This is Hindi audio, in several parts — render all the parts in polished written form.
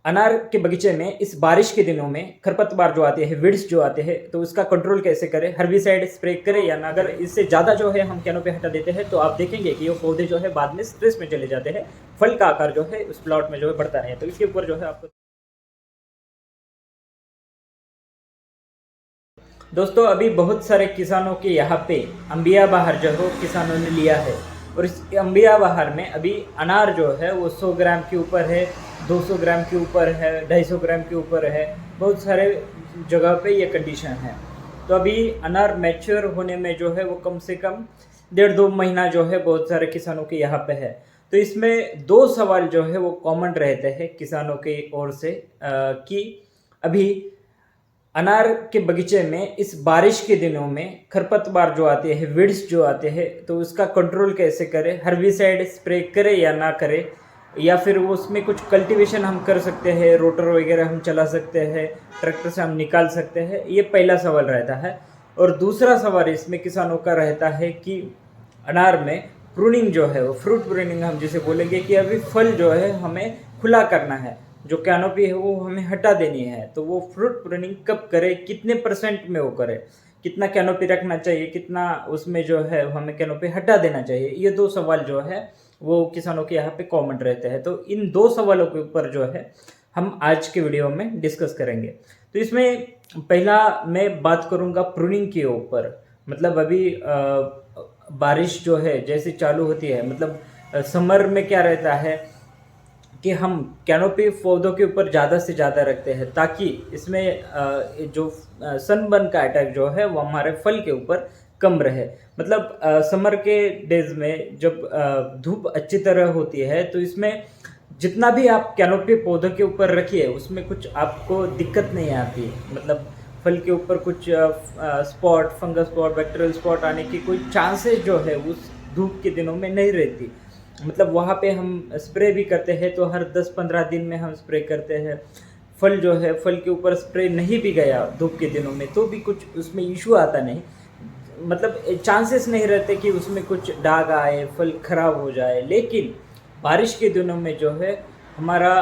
अनार के बगीचे में इस बारिश के दिनों में खरपतवार जो आते हैं, वीड्स जो आते हैं, तो उसका कंट्रोल कैसे करें? हर्बिसाइड स्प्रे करें या ना? अगर इससे ज़्यादा जो है हम कैनोपी हटा देते हैं तो आप देखेंगे कि ये पौधे जो है बाद में स्ट्रेस में चले जाते हैं, फल का आकार जो है उस प्लॉट में जो है बढ़ता नहीं है। तो इसके ऊपर जो है आपको दोस्तों अभी बहुत सारे किसानों के यहाँ पे अंबिया बहार जो है किसानों ने लिया है, और इस अंबिया बहार में अभी अनार जो है वो 100 ग्राम के ऊपर है, 200 ग्राम के ऊपर है, 250 ग्राम के ऊपर है। बहुत सारे जगह पे ये कंडीशन है। तो अभी अनार मैच्योर होने में जो है वो कम से कम 1.5-2 महीना जो है बहुत सारे किसानों के यहाँ पे है। तो इसमें दो सवाल जो है वो कॉमन रहते हैं किसानों की ओर से कि अभी अनार के बगीचे में इस बारिश के दिनों में खरपतवार जो आते हैं, वीड्स जो आते हैं, तो उसका कंट्रोल कैसे करें? हर्बिसाइड स्प्रे करें या ना करें? या फिर वो उसमें कुछ कल्टीवेशन हम कर सकते हैं, रोटर वगैरह हम चला सकते हैं, ट्रैक्टर से हम निकाल सकते हैं? ये पहला सवाल रहता है। और दूसरा सवाल इसमें किसानों का रहता है कि अनार में प्रूनिंग जो है वो फ्रूट प्रूनिंग हम जिसे बोलेंगे कि अभी फल जो है हमें खुला करना है, जो कैनोपी है वो हमें हटा देनी है। तो वो फ्रूट प्रूनिंग कब करे, कितने परसेंट में वो करे, कितना कैनोपी रखना चाहिए, कितना उसमें जो है हमें कैनोपी हटा देना चाहिए? ये दो सवाल जो है वो किसानों के यहाँ पे कॉमन रहते हैं। तो इन दो सवालों के ऊपर जो है हम आज के वीडियो में डिस्कस करेंगे। तो इसमें पहला मैं बात करूँगा प्रूनिंग के ऊपर। मतलब अभी बारिश जो है जैसे चालू होती है, मतलब समर में क्या रहता है कि हम कैनोपी पौधों के ऊपर ज़्यादा से ज़्यादा रखते हैं ताकि इसमें जो सनबर्न का अटैक जो है वो हमारे फल के ऊपर कम रहे। मतलब समर के डेज में जब धूप अच्छी तरह होती है तो इसमें जितना भी आप कैनोपी पौधों के ऊपर रखिए उसमें कुछ आपको दिक्कत नहीं आती। मतलब फल के ऊपर कुछ spot, fungus spot, bacterial spot आने की कोई चांसेस जो है उस धूप के दिनों में नहीं रहती। मतलब वहाँ पे हम स्प्रे भी करते हैं तो हर 10-15 दिन में हम स्प्रे करते हैं। फल जो है, फल के ऊपर स्प्रे नहीं भी गया धूप के दिनों में तो भी कुछ उसमें इशू आता नहीं। मतलब चांसेस नहीं रहते कि उसमें कुछ दाग आए, फल खराब हो जाए। लेकिन बारिश के दिनों में जो है हमारा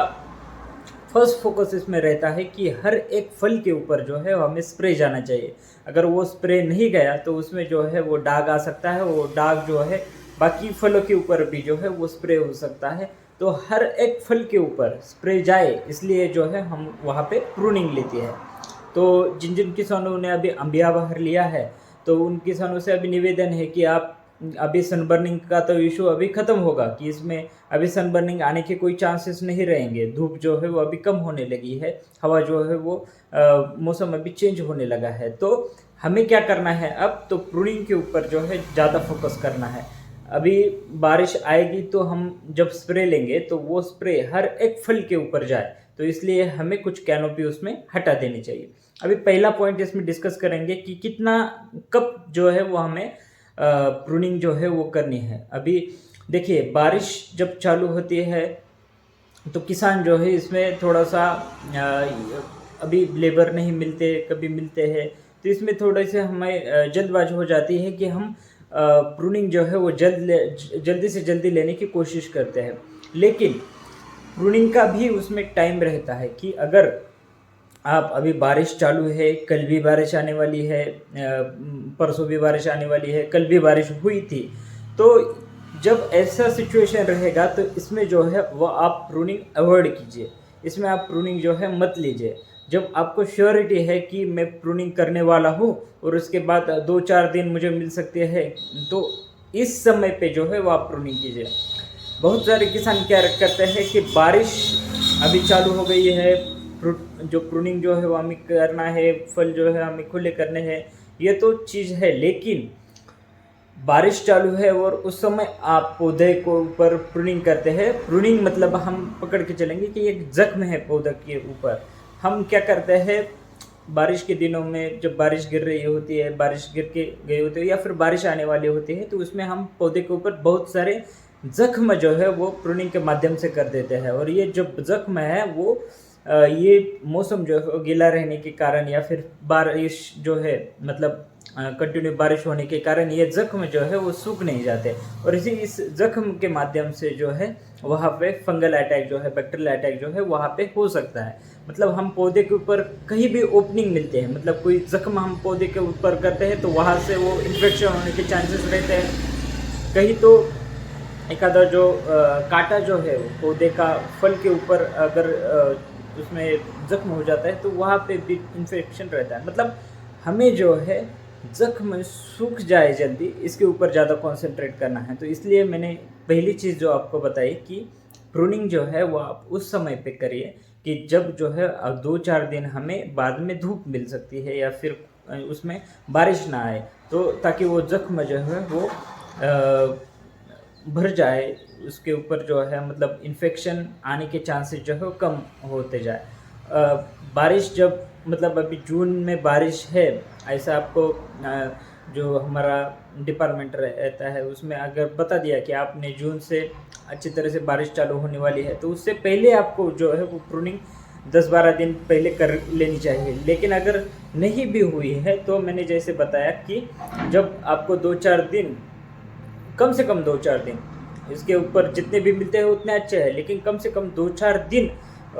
फर्स्ट फोकस इसमें रहता है कि हर एक फल के ऊपर जो है हमें स्प्रे जाना चाहिए। अगर वो स्प्रे नहीं गया तो उसमें जो है वो दाग आ सकता है, वो दाग जो है बाकी फलों के ऊपर भी जो है वो स्प्रे हो सकता है। तो हर एक फल के ऊपर स्प्रे जाए इसलिए जो है हम वहाँ पे प्रूनिंग लेती है। तो जिन जिन किसानों ने अभी अंबिया बहार लिया है तो उन किसानों से अभी निवेदन है कि आप अभी सनबर्निंग का तो इशू अभी ख़त्म होगा, कि इसमें अभी सनबर्निंग आने के कोई चांसेस नहीं रहेंगे। धूप जो है वो अभी कम होने लगी है, हवा जो है वो मौसम अभी चेंज होने लगा है। तो हमें क्या करना है अब? तो प्रूनिंग के ऊपर जो है ज़्यादा फोकस करना है। अभी बारिश आएगी तो हम जब स्प्रे लेंगे तो वो स्प्रे हर एक फल के ऊपर जाए, तो इसलिए हमें कुछ कैनोपी उसमें हटा देनी चाहिए। अभी पहला पॉइंट इसमें डिस्कस करेंगे कि कितना कब जो है वो हमें प्रूनिंग जो है वो करनी है। अभी देखिए बारिश जब चालू होती है तो किसान जो है इसमें थोड़ा सा अभी लेबर नहीं मिलते, कभी मिलते हैं, तो इसमें थोड़े से हमें जल्दबाजी हो जाती है कि हम प्रूनिंग जो है वो जल्दी से जल्दी लेने की कोशिश करते हैं। लेकिन प्रूनिंग का भी उसमें टाइम रहता है कि अगर आप अभी बारिश चालू है, कल भी बारिश आने वाली है, परसों भी बारिश आने वाली है, कल भी बारिश हुई थी, तो जब ऐसा सिचुएशन रहेगा तो इसमें जो है वो आप प्रूनिंग अवॉइड कीजिए। इसमें आप प्रूनिंग जो है मत लीजिए। जब आपको श्योरिटी है कि मैं प्रूनिंग करने वाला हूँ और उसके बाद 2-4 दिन मुझे मिल सकते हैं, तो इस समय पे जो है वो आप प्रूनिंग कीजिए। बहुत सारे किसान क्या करते हैं कि बारिश अभी चालू हो गई है, जो प्रूनिंग जो है वो हमें करना है, फल जो है हमें खुले करने हैं, ये तो चीज़ है। लेकिन बारिश चालू है और उस समय आप पौधे को ऊपर प्रूनिंग करते हैं। प्रूनिंग मतलब हम पकड़ के चलेंगे कि एक जख्म है पौधे के ऊपर। हम क्या करते हैं बारिश के दिनों में, जब बारिश गिर रही होती है, बारिश गिर के गई होती है या फिर बारिश आने वाली होती है, तो उसमें हम पौधे के ऊपर बहुत सारे जख्म जो है वो प्रूनिंग के माध्यम से कर देते हैं। और ये जो जख्म है वो ये मौसम जो है गीला रहने के कारण या फिर बारिश जो है मतलब कंटिन्यू बारिश होने के कारण ये ज़ख्म जो है वो सूख नहीं जाते, और इस ज़ख्म के माध्यम से जो है वहाँ पे फंगल अटैक जो है, बैक्टीरियल अटैक जो है वहाँ पे हो सकता है। मतलब हम पौधे के ऊपर कहीं भी ओपनिंग मिलते हैं, मतलब कोई ज़ख्म हम पौधे के ऊपर करते हैं तो वहाँ से वो इन्फेक्शन होने के चांसेस रहते हैं। कहीं तो एक आधा जो कांटा जो है पौधे का फल के ऊपर अगर उसमें ज़ख्म हो जाता है तो वहाँ पे भी इन्फेक्शन रहता है। मतलब हमें जो है ज़ख्म सूख जाए जल्दी, इसके ऊपर ज़्यादा कंसंट्रेट करना है। तो इसलिए मैंने पहली चीज़ जो आपको बताई कि प्रूनिंग जो है वो आप उस समय पे करिए कि जब जो है 2-4 दिन हमें बाद में धूप मिल सकती है या फिर उसमें बारिश ना आए, तो ताकि वो ज़ख्म जो है वो भर जाए, उसके ऊपर जो है मतलब इन्फेक्शन आने के चांसेस जो है वो कम होते जाए। बारिश जब मतलब अभी जून में बारिश है, ऐसा आपको जो हमारा डिपार्टमेंट रहता है उसमें अगर बता दिया कि आपने जून से अच्छी तरह से बारिश चालू होने वाली है, तो उससे पहले आपको जो है वो प्रूनिंग 10-12 दिन पहले कर लेनी चाहिए। लेकिन अगर नहीं भी हुई है तो मैंने जैसे बताया कि जब आपको 2-4 दिन, कम से कम 2-4 दिन, इसके ऊपर जितने भी मिलते हैं उतने अच्छे हैं, लेकिन कम से कम 2-4 दिन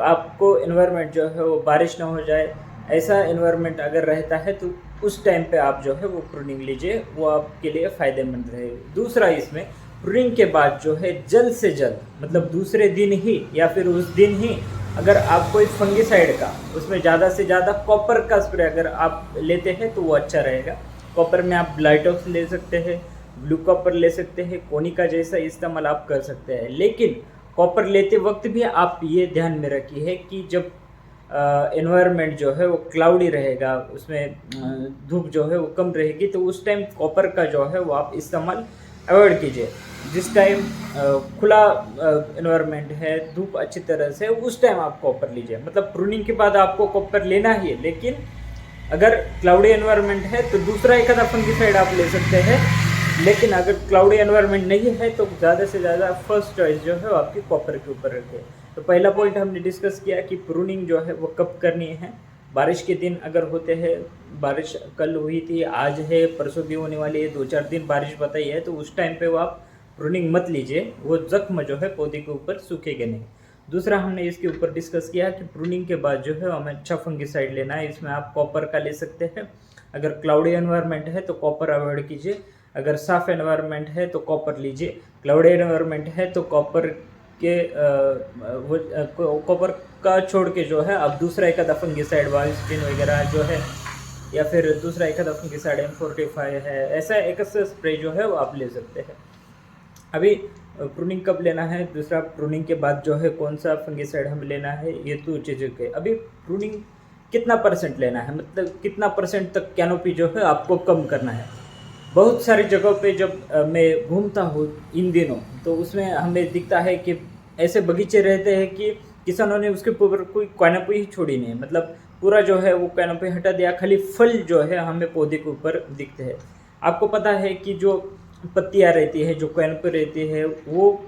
आपको एनवायरनमेंट जो है वो बारिश ना हो जाए, ऐसा एनवायरनमेंट अगर रहता है तो उस टाइम पे आप जो है वो प्रूनिंग लीजिए, वो आपके लिए फ़ायदेमंद रहेगी। दूसरा, इसमें प्रूनिंग के बाद जो है जल्द से जल्द, मतलब दूसरे दिन ही या फिर उस दिन ही, अगर आप कोई फंगिसाइड का, उसमें ज़्यादा से ज़्यादा कॉपर का स्प्रे अगर आप लेते हैं तो वो अच्छा रहेगा। कॉपर में आप ब्लाइटॉक्स ले सकते हैं, ब्लू कॉपर ले सकते हैं, कोनिका जैसा इस्तेमाल आप कर सकते हैं। लेकिन कॉपर लेते वक्त भी आप ये ध्यान में रखिए कि जब एनवायरनमेंट जो है वो क्लाउडी रहेगा, उसमें धूप जो है वो कम रहेगी, तो उस टाइम कॉपर का जो है वो आप इस्तेमाल अवॉइड कीजिए। जिस टाइम खुला एनवायरनमेंट है, धूप अच्छी तरह से, उस टाइम आप कॉपर लीजिए। मतलब प्रूनिंग के बाद आपको कॉपर लेना ही है, लेकिन अगर क्लाउडी एनवायरनमेंट है तो दूसरा एक आधा फंगिसाइड आप ले सकते हैं। लेकिन अगर क्लाउडी एनवायरनमेंट नहीं है तो ज़्यादा से ज़्यादा फर्स्ट चॉइस जो है वो आपकी कॉपर के ऊपर रखे। तो पहला पॉइंट हमने डिस्कस किया कि प्रूनिंग जो है वो कब करनी है। बारिश के दिन अगर होते हैं, बारिश कल हुई थी, आज है, परसों भी होने वाली है, 2-4 दिन बारिश बताई है, तो उस टाइम पे वो आप प्रूनिंग मत लीजिए, वो जख्म जो है पौधे के ऊपर सूखेगा नहीं। दूसरा, हमने इसके ऊपर डिस्कस किया कि प्रूनिंग के बाद जो है हमें अच्छा फंगिसाइड लेना है। इसमें आप कॉपर का ले सकते हैं। अगर क्लाउडी एनवायरनमेंट है तो कॉपर अवॉइड कीजिए, अगर साफ एनवायरनमेंट है तो कॉपर लीजिए। क्लाउडी एनवायरनमेंट है तो कॉपर के कॉपर का छोड़ के जो है आप दूसरा एक आधा फंगिसाइड, वाइस्टिन वगैरह जो है, या फिर दूसरा एक आधा फंगिसाइड M45 है, ऐसा एक स्प्रे जो है वो आप ले सकते हैं। अभी प्रूनिंग कब लेना है, दूसरा प्रूनिंग के बाद जो है कौन सा फंगिसाइड हमें लेना है, ये तो चीज़ें के। अभी प्रूनिंग कितना % लेना है, मतलब कितना % तक कैनोपी जो है आपको कम करना है। बहुत सारी जगहों पे जब मैं घूमता हूँ इन दिनों, तो उसमें हमें दिखता है कि ऐसे बगीचे रहते हैं कि किसानों ने उसके ऊपर कोई कैनोपी ही छोड़ी नहीं, मतलब पूरा जो है वो कैनोपी हटा दिया, खाली फल जो है हमें पौधे के ऊपर दिखते हैं। आपको पता है कि जो पत्तियाँ रहती है, जो कैनोपी रहती है, वो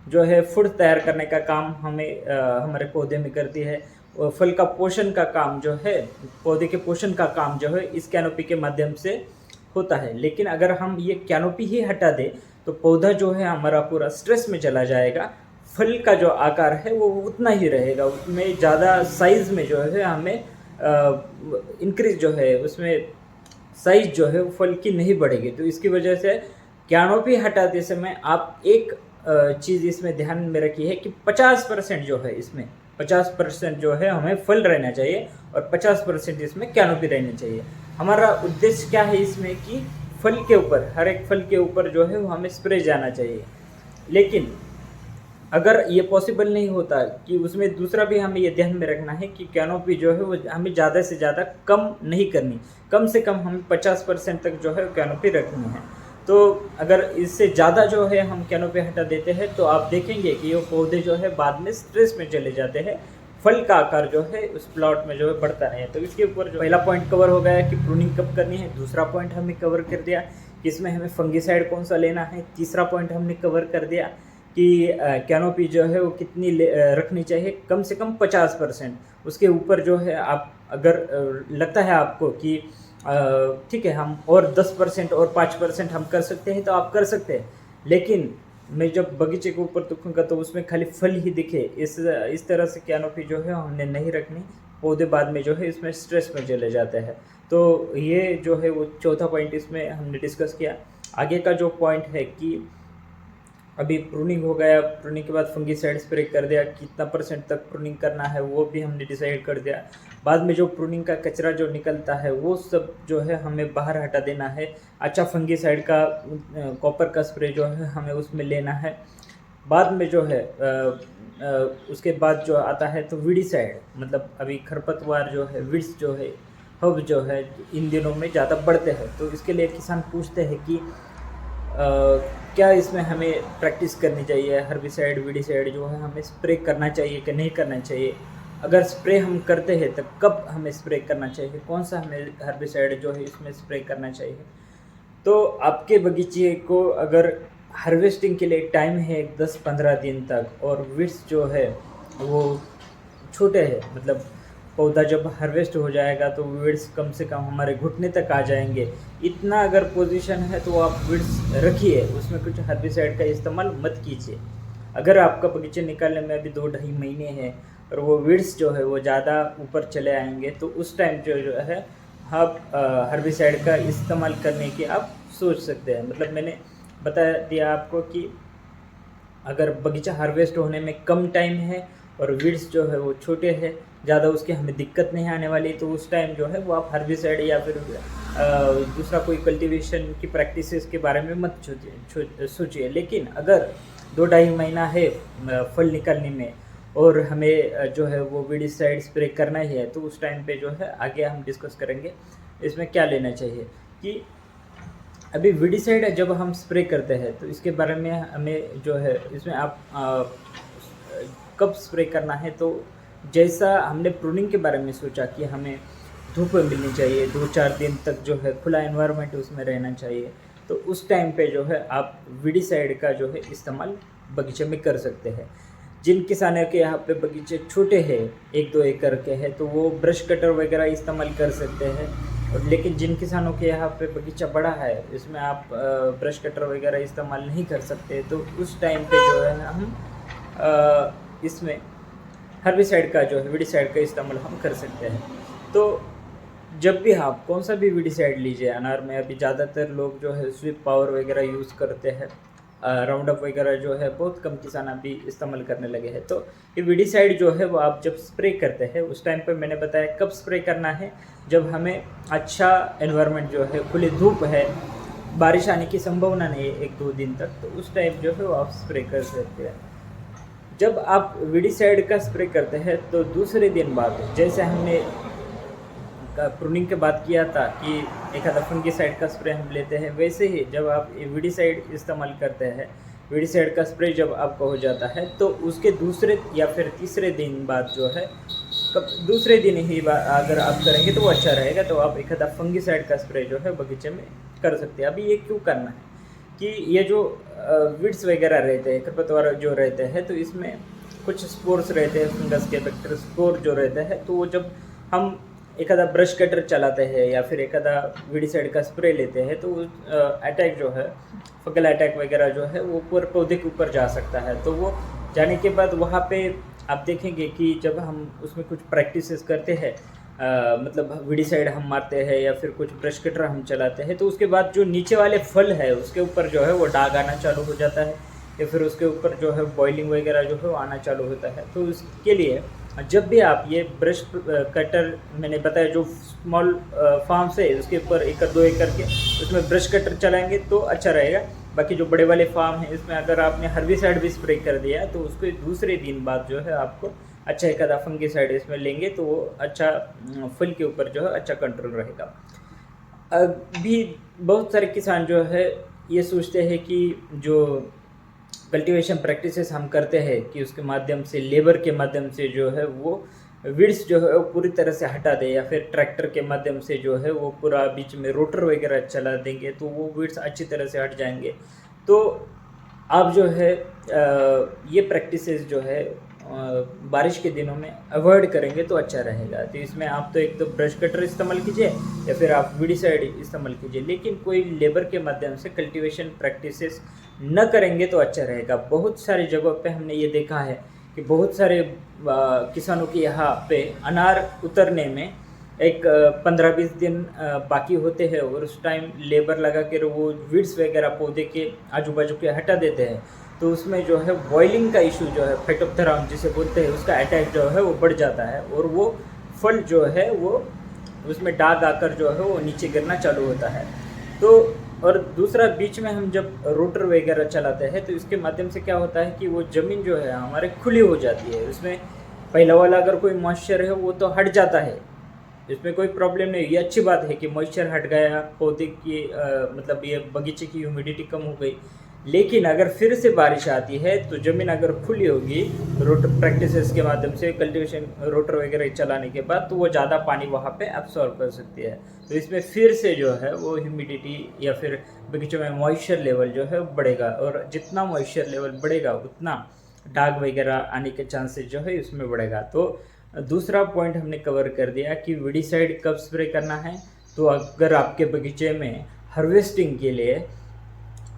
जो है फूड तैयार करने का काम हमें हमारे पौधे में करती है। और फल का पोषण का काम जो है, पौधे के पोषण का काम जो है इस कैनोपी के माध्यम से होता है। लेकिन अगर हम ये कैनोपी ही हटा दें तो पौधा जो है हमारा पूरा स्ट्रेस में चला जाएगा। फल का जो आकार है वो उतना ही रहेगा, उसमें ज़्यादा साइज़ में जो है हमें इंक्रीज जो है उसमें साइज जो है वो फल की नहीं बढ़ेगी। तो इसकी वजह से कैनोपी हटाते समय आप एक चीज़ इसमें ध्यान में रखी है कि 50% जो है इसमें 50% जो है हमें फल रहना चाहिए और 50% इसमें कैनोपी रहनी चाहिए। हमारा उद्देश्य क्या है इसमें कि फल के ऊपर, हर एक फल के ऊपर जो है वो हमें स्प्रे जाना चाहिए। लेकिन अगर ये पॉसिबल नहीं होता कि उसमें दूसरा भी हमें ये ध्यान में रखना है कि कैनोपी जो है वो हमें ज़्यादा से ज़्यादा कम नहीं करनी, कम से कम हमें 50% तक जो है कैनोपी रखनी है। तो अगर इससे ज़्यादा जो है हम कैनोपी हटा देते हैं तो आप देखेंगे कि ये पौधे जो है बाद में स्ट्रेस में चले जाते हैं, फल का आकार जो है उस प्लॉट में जो है बढ़ता नहीं है। तो इसके ऊपर जो पहला पॉइंट कवर हो गया कि प्रूनिंग कब करनी है। दूसरा पॉइंट हमने कवर कर दिया कि इसमें हमें फंगिसाइड कौन सा लेना है। तीसरा पॉइंट हमने कवर कर दिया कि कैनोपी जो है वो कितनी रखनी चाहिए, कम से कम 50%। उसके ऊपर जो है आप अगर लगता है आपको कि ठीक है, हम और 10% और 5% हम कर सकते हैं तो आप कर सकते हैं, लेकिन मैं जब बगीचे के ऊपर देखूँगा तो उसमें खाली फल ही दिखे, इस तरह से कैनोपी जो है हमने नहीं रखनी। पौधे बाद में जो है इसमें स्ट्रेस में चले जाते हैं। तो ये जो है वो चौथा पॉइंट इसमें हमने डिस्कस किया। आगे का जो पॉइंट है कि अभी प्रूनिंग हो गया, प्रूनिंग के बाद फंगीसाइड स्प्रे कर दिया, कितना % तक प्रूनिंग करना है वो भी हमने डिसाइड कर दिया। बाद में जो प्रूनिंग का कचरा जो निकलता है वो सब जो है हमें बाहर हटा देना है। अच्छा फंगीसाइड का कॉपर का स्प्रे जो है हमें उसमें लेना है। बाद में जो है उसके बाद जो आता है तो वीडीसाइड, मतलब अभी खरपतवार जो है, वीड्स जो है, हब जो है इन दिनों में ज़्यादा बढ़ते हैं, तो इसके लिए किसान पूछते हैं कि क्या इसमें हमें प्रैक्टिस करनी चाहिए, हर्बिसाइड वीडीसाइड जो है हमें स्प्रे करना चाहिए कि नहीं करना चाहिए। अगर स्प्रे हम करते हैं तो कब हमें स्प्रे करना चाहिए, कौन सा हमें हर्बिसाइड जो है इसमें स्प्रे करना चाहिए। तो आपके बगीचे को अगर हार्वेस्टिंग के लिए टाइम है 10-15 दिन तक, और वीड्स जो है वो छोटे हैं, मतलब पौधा जब हार्वेस्ट हो जाएगा तो वीड्स कम से कम हमारे घुटने तक आ जाएंगे, इतना अगर पोजीशन है तो आप वीड्स रखिए, उसमें कुछ हर्बिसाइड का इस्तेमाल मत कीजिए। अगर आपका बगीचे निकालने में अभी 2-2.5 महीने हैं और वो वीड्स जो है वो ज़्यादा ऊपर चले आएंगे, तो उस टाइम जो है आप हर्बिसाइड का इस्तेमाल करने की आप सोच सकते हैं। मतलब मैंने बता दिया आपको कि अगर बगीचा हार्वेस्ट होने में कम टाइम है और वीड्स जो है वो छोटे हैं, ज़्यादा उसकी हमें दिक्कत नहीं आने वाली, तो उस टाइम जो है वो आप हर्बिसाइड या फिर दूसरा कोई कल्टीवेशन की प्रैक्टिसेस के बारे में मत सोचिए। लेकिन अगर 2-2.5 महीना है फल निकलने में और हमें जो है वो वीडीसाइड स्प्रे करना ही है, तो उस टाइम पे जो है आगे हम डिस्कस करेंगे इसमें क्या लेना चाहिए। कि अभी वीडीसाइड जब हम स्प्रे करते हैं तो इसके बारे में हमें जो है इसमें आप कब स्प्रे करना है, तो जैसा हमने प्रूनिंग के बारे में सोचा कि हमें धूप मिलनी चाहिए, 2-4 दिन तक जो है खुला एनवायरनमेंट उसमें रहना चाहिए, तो उस टाइम पे जो है आप वीडीसाइड का जो है इस्तेमाल बगीचे में कर सकते हैं। जिन किसानों के यहाँ पे बगीचे छोटे हैं, 1-2 एकड़ के हैं, तो वो ब्रश कटर वगैरह इस्तेमाल कर सकते हैं। और लेकिन जिन किसानों के यहाँ पे बगीचा बड़ा है, इसमें आप ब्रश कटर वगैरह इस्तेमाल नहीं कर सकते, तो उस टाइम पे जो है हम इसमें हर्बिसाइड का जो है वीडीसाइड का इस्तेमाल हम कर सकते हैं। तो जब भी आप कौन सा भी वीडीसाइड लीजिए, अनार में अभी ज़्यादातर लोग जो है स्वीप पावर वगैरह यूज़ करते हैं, राउंड अप वगैरह जो है बहुत कम किसान अभी इस्तेमाल करने लगे हैं। तो ये वीडीसाइड जो है वो आप जब स्प्रे करते हैं उस टाइम पर मैंने बताया कब स्प्रे करना है, जब हमें अच्छा एनवायरनमेंट जो है, खुली धूप है, बारिश आने की संभावना नहीं है 1-2 दिन तक, तो उस टाइम जो है वो आप स्प्रे कर सकते हैं। जब आप वीडीसाइड का स्प्रे करते हैं तो दूसरे दिन बाद, जैसे हमने प्रूनिंग के बाद किया था कि एक आधा फंगीसाइड का स्प्रे हम लेते हैं, वैसे ही जब आप वीडीसाइड इस्तेमाल करते हैं, वीडीसाइड का स्प्रे जब आपका हो जाता है तो उसके दूसरे या फिर तीसरे दिन बाद जो है, दूसरे दिन ही अगर आप करेंगे तो वो अच्छा रहेगा। तो आप एक आधा फंगीसाइड का स्प्रे जो है बगीचे में कर सकते हैं। अभी ये क्यों करना है कि ये जो वीड्स वगैरह रहते हैं, खरपतवार जो रहते हैं, तो इसमें कुछ स्पोर्स रहते हैं, फंगस के बैक्टीरिया स्पोर जो रहते हैं, तो वो जब हम एक आधा ब्रश कटर चलाते हैं या फिर एक आधा वीडीसाइड का स्प्रे लेते हैं, तो अटैक जो है, फंगल अटैक वगैरह जो है वो पूरे पौधे के ऊपर जा सकता है। तो वो जाने के बाद वहाँ पे आप देखेंगे कि जब हम उसमें कुछ प्रैक्टिसेस करते हैं, मतलब वीडीसाइड हम मारते हैं या फिर कुछ ब्रश कटर हम चलाते हैं, तो उसके बाद जो नीचे वाले फल है उसके ऊपर जो है वो दाग आना चालू हो जाता है, या फिर उसके ऊपर जो है बॉइलिंग वगैरह जो है वो आना चालू होता है। तो उसके लिए जब भी आप ये ब्रश कटर, मैंने बताया जो स्मॉल फार्म से उसके ऊपर 1-2 एकड़ के उसमें ब्रश कटर चलाएंगे तो अच्छा रहेगा। बाकी जो बड़े वाले फार्म हैं इसमें अगर आपने हर्बिसाइड भी स्प्रे कर दिया तो उसके दूसरे दिन बाद जो है आपको अच्छा एक आधा फंगीसाइड इसमें लेंगे तो वो अच्छा फल के ऊपर जो है अच्छा कंट्रोल रहेगा। अभी बहुत सारे किसान जो है ये सोचते हैं कि जो कल्टीवेशन प्रैक्टिसेस हम करते हैं कि उसके माध्यम से, लेबर के माध्यम से जो है वो वीड्स जो है वो पूरी तरह से हटा दे, या फिर ट्रैक्टर के माध्यम से जो है वो पूरा बीच में रोटर वगैरह चला देंगे तो वो वीड्स अच्छी तरह से हट जाएंगे। तो आप जो है ये प्रैक्टिसेस जो है बारिश के दिनों में अवॉइड करेंगे तो अच्छा रहेगा। तो इसमें आप तो एक तो ब्रश कटर इस्तेमाल कीजिए या फिर आप वीडिसाइड इस्तेमाल कीजिए, लेकिन कोई लेबर के माध्यम से कल्टीवेशन प्रैक्टिसेस न करेंगे तो अच्छा रहेगा। बहुत सारी जगहों पे हमने ये देखा है कि बहुत सारे किसानों के यहाँ पे अनार उतरने में एक 15-20 दिन बाकी होते हैं और उस टाइम लेबर लगा कर वो वीड्स वगैरह पौधे के आजू बाजू के हटा देते हैं। तो उसमें जो है बॉइलिंग का इशू जो है, फाइटोप्थेरा जिसे बोलते हैं, उसका अटैक जो है वो बढ़ जाता है और वो फल जो है वो उसमें दाग आकर जो है वो नीचे गिरना चालू होता है। तो और दूसरा, बीच में हम जब रोटर वगैरह चलाते हैं तो इसके माध्यम से क्या होता है कि वो ज़मीन जो है हमारे खुली हो जाती है। उसमें पहला वाला अगर कोई मॉइस्चर है वो तो हट जाता है, इसमें कोई प्रॉब्लम नहीं। ये अच्छी बात है कि मॉइस्चर हट गया, पौधे की मतलब ये बगीचे की ह्यूमिडिटी कम हो गई। लेकिन अगर फिर से बारिश आती है तो ज़मीन अगर खुली होगी रोटर प्रैक्टिसेस के माध्यम से, कल्टीवेशन रोटर वगैरह चलाने के बाद, तो वो ज़्यादा पानी वहाँ पे एब्सॉर्ब कर सकती है। तो इसमें फिर से जो है वो ह्यूमिडिटी या फिर बगीचों में मॉइस्चर लेवल जो है बढ़ेगा, और जितना मॉइस्चर लेवल बढ़ेगा उतना दाग वगैरह आने के चांसेस जो है उसमें बढ़ेगा। तो दूसरा पॉइंट हमने कवर कर दिया कि वीडिसाइड कब स्प्रे करना है। तो अगर आपके बगीचे में हार्वेस्टिंग के लिए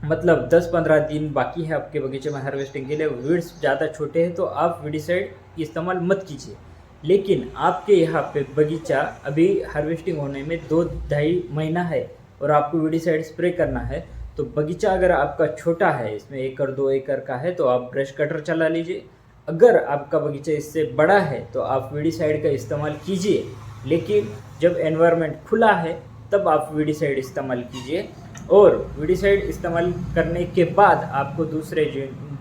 मतलब 10-15 दिन बाकी है आपके बगीचे में हार्वेस्टिंग के लिए, वीड्स ज़्यादा छोटे हैं, तो आप वीडिसाइड इस्तेमाल मत कीजिए। लेकिन आपके यहाँ पे बगीचा अभी हार्वेस्टिंग होने में 2-2.5 महीना है और आपको वीडिसाइड स्प्रे करना है, तो बगीचा अगर आपका छोटा है, इसमें 1 एकड़ 2 एकड़ का है, तो आप ब्रश कटर चला लीजिए। अगर आपका बगीचा इससे बड़ा है तो आप वीडिसाइड का इस्तेमाल कीजिए, लेकिन जब एनवायरनमेंट खुला है तब आप वीडिसाइड इस्तेमाल कीजिए। और वीडिसाइड इस्तेमाल करने के बाद आपको दूसरे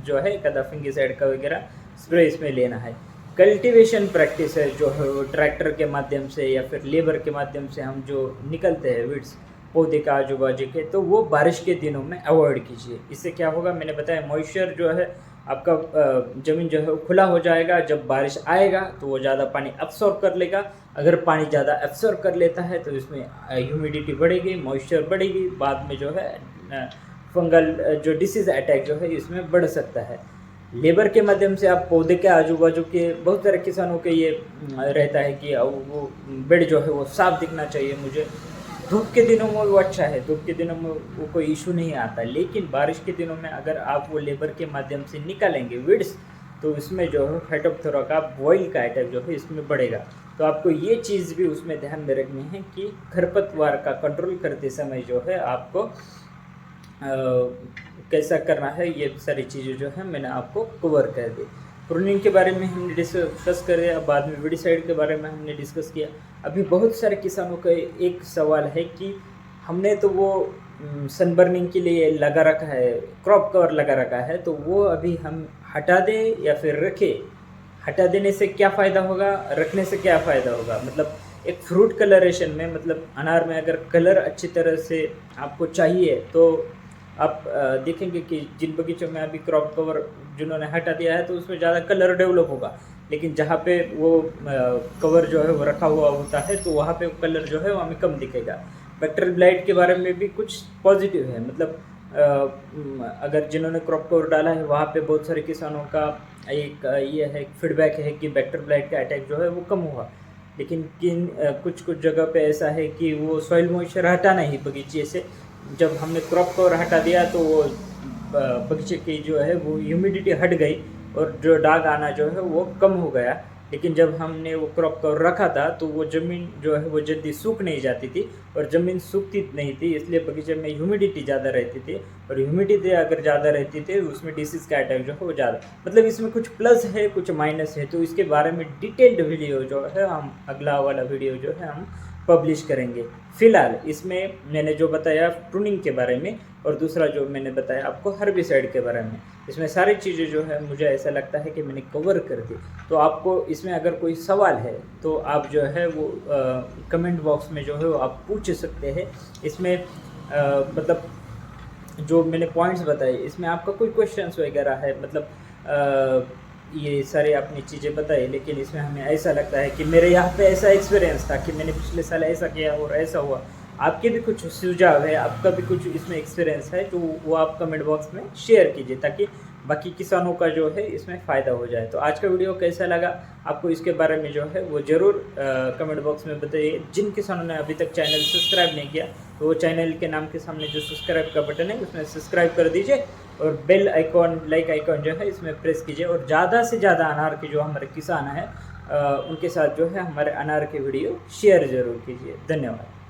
जो है कदा फंगिसाइड का वगैरह स्प्रे इसमें लेना है। कल्टीवेशन प्रैक्टिस है जो है वो ट्रैक्टर के माध्यम से या फिर लेबर के माध्यम से हम जो निकलते हैं वीड्स पौधे का आजू बाजू के, तो वो बारिश के दिनों में अवॉइड कीजिए। इससे क्या होगा, मैंने बताया, मॉइस्चर जो है आपका ज़मीन जो है वो खुला हो जाएगा। जब बारिश आएगा तो वो ज़्यादा पानी एब्सॉर्ब कर लेगा। अगर पानी ज़्यादा एब्सॉर्ब कर लेता है तो इसमें ह्यूमिडिटी बढ़ेगी, मॉइस्चर बढ़ेगी, बाद में जो है फंगल जो डिसीज़ अटैक जो है इसमें बढ़ सकता है। लेबर के माध्यम से आप पौधे के आजू बाजू के बहुत सारे किसानों के ये रहता है कि वो बेड जो है वो साफ दिखना चाहिए मुझे। धूप के दिनों में वो अच्छा है, धूप के दिनों में वो कोई इशू नहीं आता, लेकिन बारिश के दिनों में अगर आप वो लेबर के माध्यम से निकालेंगे वीड्स, तो इसमें जो है फाइटोप्थेरा का बॉइल का अटैक जो है इसमें बढ़ेगा। तो आपको ये चीज़ भी उसमें ध्यान में रखनी है कि खरपतवार का कंट्रोल करते समय जो है आपको कैसा करना है। ये सारी चीज़ें जो है मैंने आपको कवर कर दी। प्रूनिंग के बारे में हमने डिस्कस कर दिया, बाद में वीडिसाइड के बारे में हमने डिस्कस किया। अभी बहुत सारे किसानों का एक सवाल है कि हमने तो वो सनबर्निंग के लिए लगा रखा है, क्रॉप कवर लगा रखा है, तो वो अभी हम हटा दें या फिर रखें? हटा देने से क्या फ़ायदा होगा, रखने से क्या फ़ायदा होगा? मतलब एक फ्रूट कलरेशन में, मतलब अनार में अगर कलर अच्छी तरह से आपको चाहिए तो आप देखेंगे कि जिन बगीचों में अभी क्रॉप कवर जिन्होंने हटा दिया है तो उसमें ज़्यादा कलर डेवलप होगा, लेकिन जहाँ पे वो कवर जो है वो रखा हुआ होता है तो वहाँ पे कलर जो है वो हमें कम दिखेगा। बैक्टीरियल ब्लाइट के बारे में भी कुछ पॉजिटिव है, मतलब अगर जिन्होंने क्रॉप कवर डाला है वहाँ पे बहुत सारे किसानों का एक ये है फीडबैक है कि बैक्टीरियल ब्लाइट का अटैक जो है वो कम हुआ। लेकिन कुछ जगह पे ऐसा है कि वो सॉइल मॉइस्चर हटाना ही बगीचे से, जब हमने क्रॉप कवर हटा दिया तो वो बगीचे की जो है वो ह्यूमिडिटी हट गई और जो दाग आना जो है वो कम हो गया। लेकिन जब हमने वो क्रॉप कवर रखा था तो वो ज़मीन जो है वो जल्दी सूख नहीं जाती थी और ज़मीन सूखती नहीं थी, इसलिए बगीचे में ह्यूमिडिटी ज़्यादा रहती थी। और ह्यूमिडिटी अगर ज़्यादा रहती थी उसमें डिसीज़ का अटैक जो है वो ज़्यादा, मतलब इसमें कुछ प्लस है कुछ माइनस है। तो इसके बारे में डिटेल्ड वीडियो जो है हम अगला वाला वीडियो जो है हम पब्लिश करेंगे। फ़िलहाल इसमें मैंने जो बताया प्रूनिंग के बारे में और दूसरा जो मैंने बताया आपको हर्बिसाइड के बारे में, इसमें सारी चीज़ें जो है मुझे ऐसा लगता है कि मैंने कवर कर दी। तो आपको इसमें अगर कोई सवाल है तो आप जो है वो कमेंट बॉक्स में जो है वो आप पूछ सकते हैं। इसमें मतलब जो मैंने पॉइंट्स बताए इसमें आपका कोई क्वेश्चंस वगैरह है, मतलब ये सारे आपने चीज़ें बताई, लेकिन इसमें हमें ऐसा लगता है कि मेरे यहाँ पे ऐसा एक्सपीरियंस था कि मैंने पिछले साल ऐसा किया और ऐसा हुआ। आपके भी कुछ सुझाव है, आपका भी कुछ इसमें एक्सपीरियंस है तो वो आप कमेंट बॉक्स में शेयर कीजिए ताकि बाकी किसानों का जो है इसमें फ़ायदा हो जाए। तो आज का वीडियो कैसा लगा आपको, इसके बारे में जो है वो ज़रूर कमेंट बॉक्स में बताइए। जिन किसानों ने अभी तक चैनल सब्सक्राइब नहीं किया तो वो चैनल के नाम के सामने जो सब्सक्राइब का बटन है उसमें सब्सक्राइब कर दीजिए और बेल आइकॉन, लाइक आइकॉन जो है इसमें प्रेस कीजिए और ज़्यादा से ज़्यादा अनार के जो हमारे किसान हैं उनके साथ जो है हमारे अनार के वीडियो शेयर ज़रूर कीजिए। धन्यवाद।